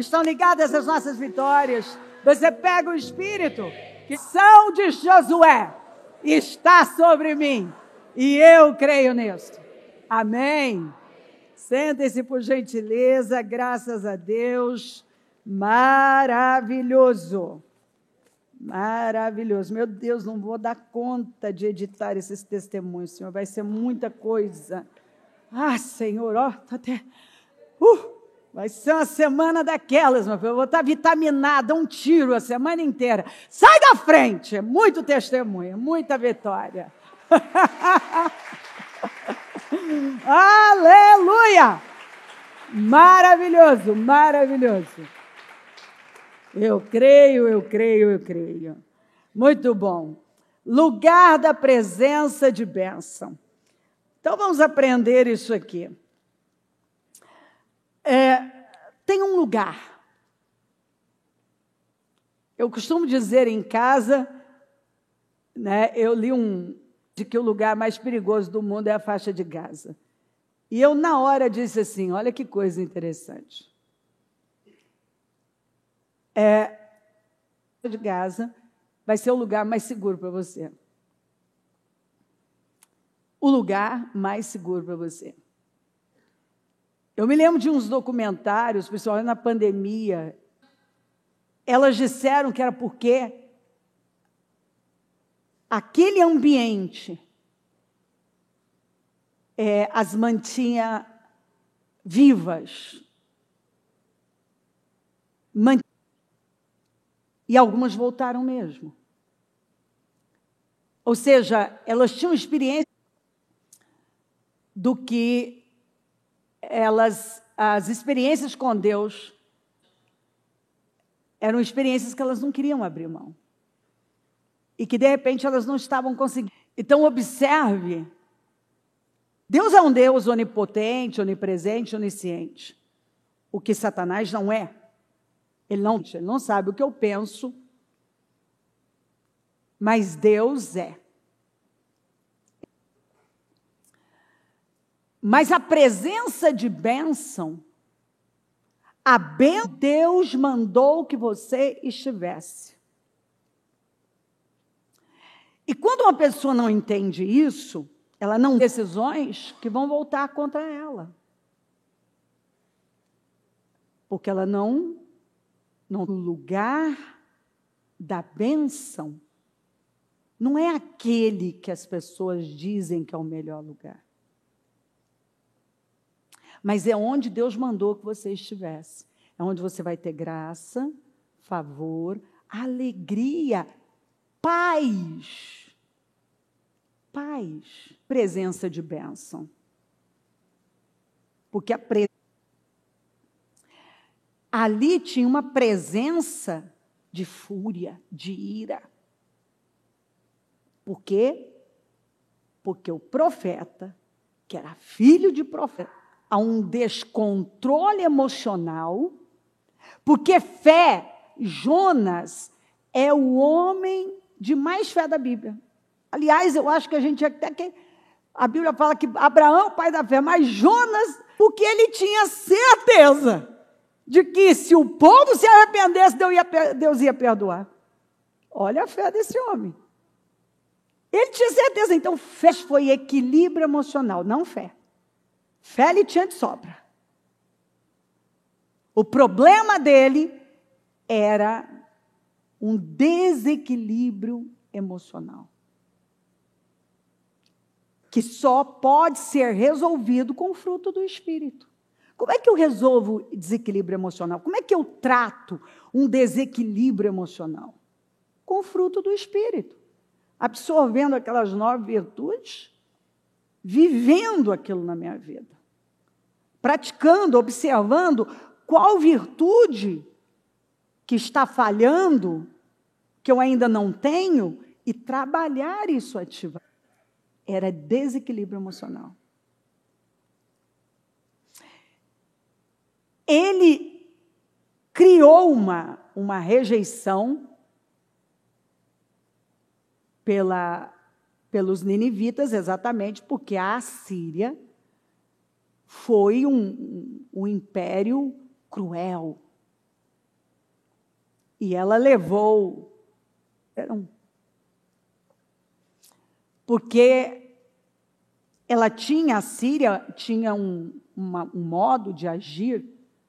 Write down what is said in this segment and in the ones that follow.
estão ligadas às nossas vitórias. Você pega o Espírito, que são de Josué, está sobre mim, e eu creio nisso. Amém. Sentem-se por gentileza, graças a Deus. Maravilhoso. Maravilhoso. Meu Deus, não vou dar conta de editar esses testemunhos, Senhor. Vai ser muita coisa. Ah, Senhor, ó, tô até... vai ser uma semana daquelas, meu filho. Eu vou estar vitaminada, um tiro a semana inteira. Sai da frente. É muito testemunho, muita vitória. Aleluia! Maravilhoso, maravilhoso. Eu creio. Muito bom. Lugar da presença de bênção. Então, vamos aprender isso aqui. Tem um lugar. Eu costumo dizer em casa, né, eu li de que o lugar mais perigoso do mundo é a faixa de Gaza. E eu, na hora, disse assim, olha que coisa interessante. De Gaza vai ser o lugar mais seguro para você. O lugar mais seguro para você. Eu me lembro de uns documentários, pessoal, na pandemia, elas disseram que era porque aquele ambiente as mantinha vivas. E algumas voltaram mesmo. Ou seja, elas tinham experiência do que as experiências com Deus eram experiências que elas não queriam abrir mão. E que, de repente, elas não estavam conseguindo. Então, observe, Deus é um Deus onipotente, onipresente, onisciente. O que Satanás não é. Ele não sabe o que eu penso, mas Deus é. Mas a presença de bênção, Deus mandou que você estivesse. E quando uma pessoa não entende isso, ela não tem decisões que vão voltar contra ela. Porque ela no lugar da bênção, não é aquele que as pessoas dizem que é o melhor lugar. Mas é onde Deus mandou que você estivesse. É onde você vai ter graça, favor, alegria, paz. Paz. Presença de bênção. Porque ali tinha uma presença de fúria, de ira. Por quê? Porque o profeta, que era filho de profeta, há um descontrole emocional, porque Jonas é o homem de mais fé da Bíblia. Aliás, eu acho que a gente até que a Bíblia fala que Abraão é o pai da fé, mas Jonas, porque ele tinha certeza de que se o povo se arrependesse, Deus ia perdoar. Olha a fé desse homem. Ele tinha certeza, então fé foi equilíbrio emocional, não fé. Fé ele tinha de sobra. O problema dele era um desequilíbrio emocional. Que só pode ser resolvido com o fruto do Espírito. Como é que eu resolvo desequilíbrio emocional? Como é que eu trato um desequilíbrio emocional? Com o fruto do Espírito. Absorvendo aquelas 9 virtudes, vivendo aquilo na minha vida. Praticando, observando qual virtude que está falhando, que eu ainda não tenho, e trabalhar isso ativamente. Era desequilíbrio emocional. Ele criou uma rejeição pelos ninivitas, exatamente porque a Assíria foi um império cruel, E ela levou. Porque ela tinha, a Síria tinha um modo de agir,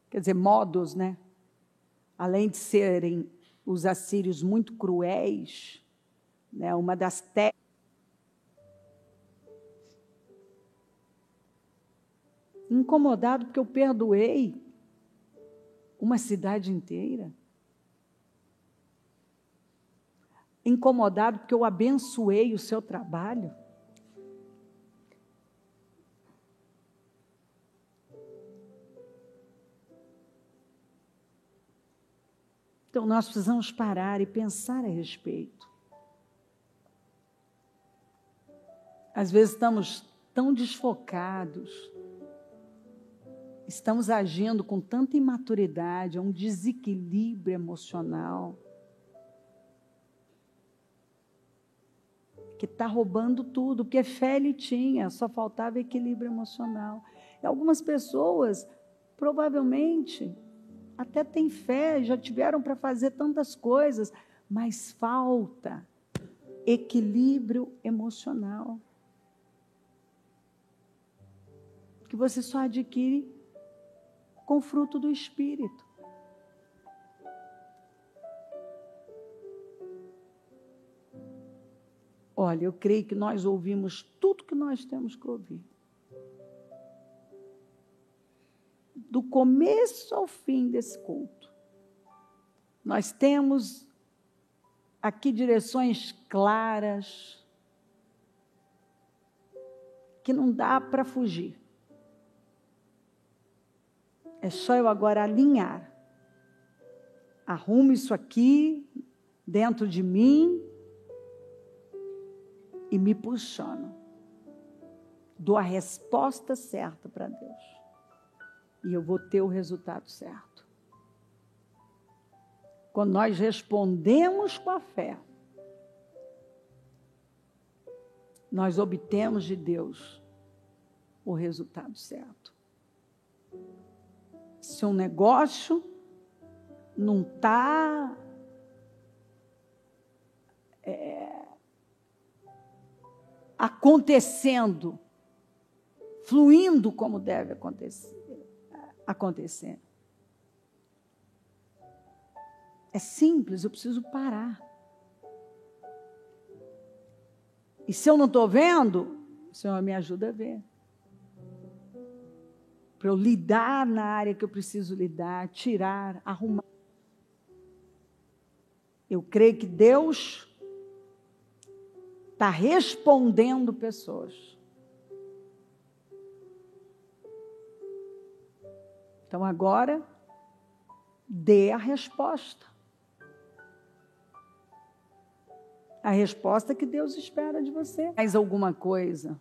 quer dizer, modos, né? Além de serem os assírios muito cruéis, né? Uma das técnicas. Incomodado porque eu perdoei uma cidade inteira. Incomodado porque eu abençoei o seu trabalho. Então, nós precisamos parar e pensar a respeito. Às vezes estamos tão desfocados, estamos agindo com tanta imaturidade, um desequilíbrio emocional, que está roubando tudo, porque fé ele tinha, só faltava equilíbrio emocional. E algumas pessoas, provavelmente, até têm fé, já tiveram para fazer tantas coisas, mas falta equilíbrio emocional. Que você só adquire com o fruto do Espírito. Olha, eu creio que nós ouvimos tudo que nós temos que ouvir. Do começo ao fim desse culto. Nós temos aqui direções claras, que não dá para fugir. É só eu agora alinhar. Arrumo isso aqui dentro de mim e me posiciono. Dou a resposta certa para Deus. E eu vou ter o resultado certo. Quando nós respondemos com a fé, nós obtemos de Deus o resultado certo. Se um negócio não está acontecendo, fluindo como deve acontecer. É simples, eu preciso parar. E se eu não estou vendo, o Senhor me ajuda a ver. Para eu lidar na área que eu preciso lidar, tirar, arrumar. Eu creio que Deus está respondendo pessoas. Então agora, dê a resposta. A resposta que Deus espera de você. Mais alguma coisa?